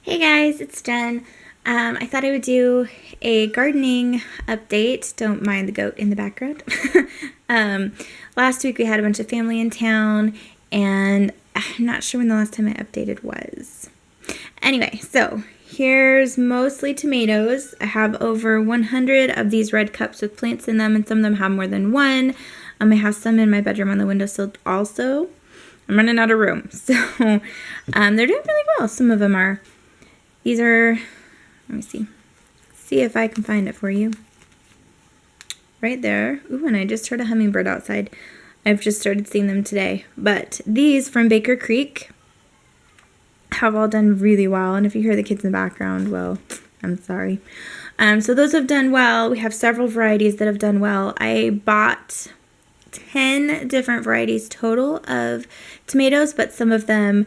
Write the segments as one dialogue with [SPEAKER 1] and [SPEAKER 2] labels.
[SPEAKER 1] Hey guys, it's Jen. I thought I would do a gardening update. Don't mind the goat in the background. um, Last week we had a bunch of family in town, and I'm not sure when the last time I updated was. Anyway, so here's mostly tomatoes. I have over 100 of these red cups with plants in them, and some of them have more than one. I have some in my bedroom on the windowsill also. I'm running out of room, so they're doing really well. Some of them are. These are, let me see if I can find it for you. Right there. Ooh, and I just heard a hummingbird outside. I've just started seeing them today. But these from Baker Creek have all done really well. And if you hear the kids in the background, well, I'm sorry. So those have done well. We have several varieties that have done well. I bought 10 different varieties total of tomatoes, but some of them,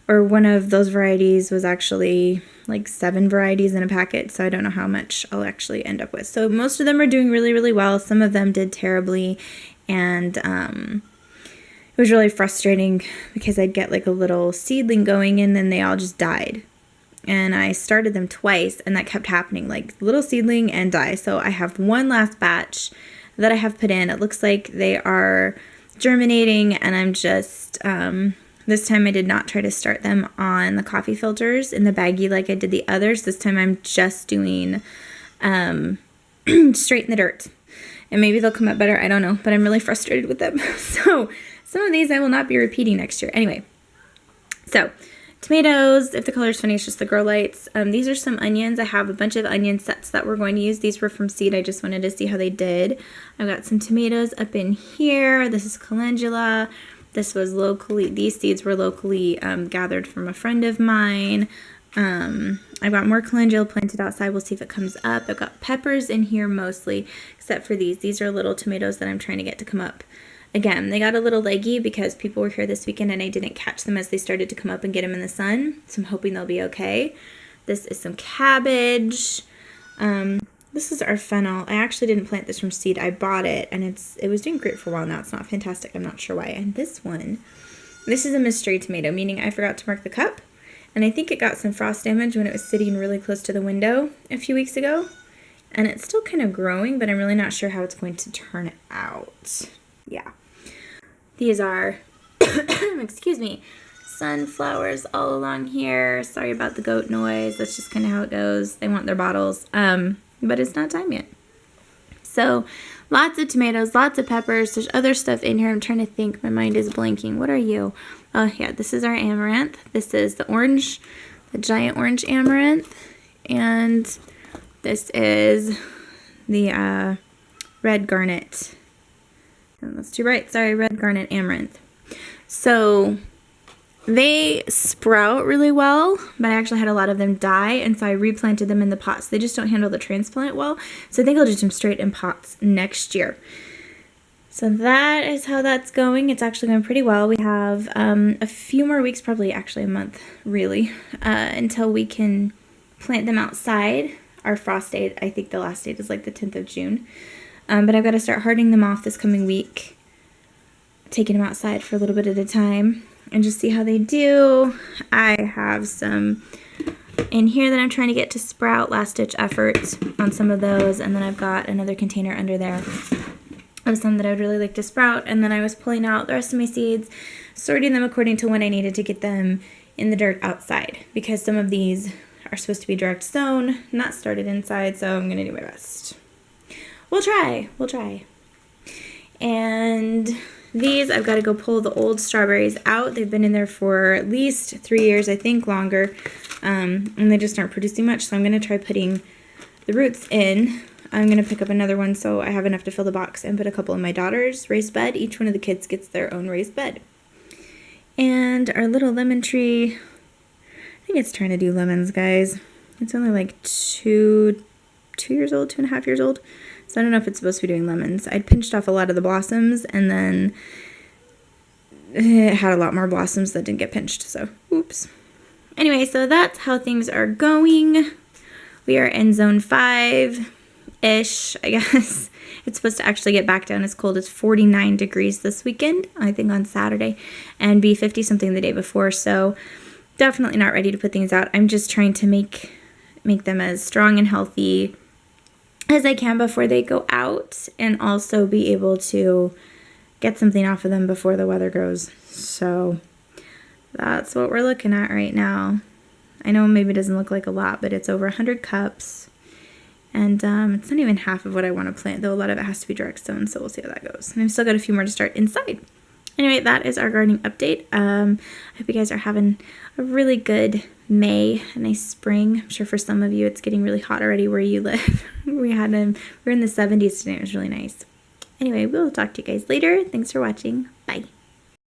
[SPEAKER 1] or one of those varieties was actually like 7 varieties in a packet, so I don't know how much I'll actually end up with. So most of them are doing really, really well. Some of them did terribly, and it was really frustrating because I'd get like a little seedling going and then they all just died. And I started them twice, and that kept happening, like little seedling and die. So I have one last batch that I have put in. It looks like they are germinating, and I'm just... this time I did not try to start them on the coffee filters in the baggie like I did the others. This time I'm just doing straight in the dirt. And maybe they'll come up better, I don't know. But I'm really frustrated with them. So some of these I will not be repeating next year. Anyway, so tomatoes, if the color's funny, it's just the grow lights. These are some onions. I have a bunch of onion sets that we're going to use. These were from seed. I just wanted to see how they did. I've got some tomatoes up in here. This is calendula. This was locally, these seeds were locally gathered from a friend of mine. I've got more calendula planted outside. We'll see if it comes up. I've got peppers in here mostly, except for these. These are little tomatoes that I'm trying to get to come up. Again, they got a little leggy because people were here this weekend and I didn't catch them as they started to come up and get them in the sun. So I'm hoping they'll be okay. This is some cabbage. This is our fennel. I actually didn't plant this from seed. I bought it, and it was doing great for a while now. It's not fantastic. I'm not sure why. And this is a mystery tomato, meaning I forgot to mark the cup, and I think it got some frost damage when it was sitting really close to the window a few weeks ago. And it's still kind of growing, but I'm really not sure how it's going to turn out. Yeah. These are, excuse me, sunflowers all along here. Sorry about the goat noise. That's just kind of how it goes. They want their bottles. But it's not time yet. So lots of tomatoes, lots of peppers. There's other stuff in here. I'm trying to think. My mind is blanking. What are you? Oh, yeah, this is our amaranth. This is the orange, the giant orange amaranth. And this is the red garnet. Oh, that's too bright. Sorry, red garnet amaranth. So they sprout really well, but I actually had a lot of them die, and so I replanted them in the pots. They just don't handle the transplant well, so I think I'll just do them straight in pots next year. So that is how that's going. It's actually going pretty well. We have a few more weeks, probably actually a month, really, until we can plant them outside. Our frost date, I think the last date is like the 10th of June. But I've got to start hardening them off this coming week, taking them outside for a little bit at a time, and just see how they do. I have some in here that I'm trying to get to sprout, last ditch effort on some of those, and then I've got another container under there of some that I would really like to sprout, and then I was pulling out the rest of my seeds, sorting them according to when I needed to get them in the dirt outside, because some of these are supposed to be direct sown, not started inside, so I'm going to do my best. We'll try. And these, I've got to go pull the old strawberries out. They've been in there for at least 3 years, I think longer, and they just aren't producing much, so I'm going to try putting the roots in. I'm going to pick up another one so I have enough to fill the box and put a couple in my daughter's raised bed. Each one of the kids gets their own raised bed. And our little lemon tree, I think it's trying to do lemons, guys. It's only like 2 years old, 2.5 years old. So I don't know if it's supposed to be doing lemons. I'd pinched off a lot of the blossoms, and then it had a lot more blossoms that didn't get pinched, so oops. Anyway, so that's how things are going. We are in zone 5-ish, I guess. It's supposed to actually get back down as cold as 49 degrees this weekend, I think on Saturday, and be 50-something the day before, so definitely not ready to put things out. I'm just trying to make them as strong and healthy as I can before they go out, and also be able to get something off of them before the weather goes. So that's what we're looking at right now. I know maybe it doesn't look like a lot, but it's over 100 cups. And it's not even half of what I want to plant, though a lot of it has to be direct sown, so we'll see how that goes. And I've still got a few more to start inside. Anyway, that is our gardening update. I hope you guys are having a really good May, a nice spring. I'm sure for some of you it's getting really hot already where you live. We're in the 70s today. It was really nice. Anyway, we'll talk to you guys later. Thanks for watching.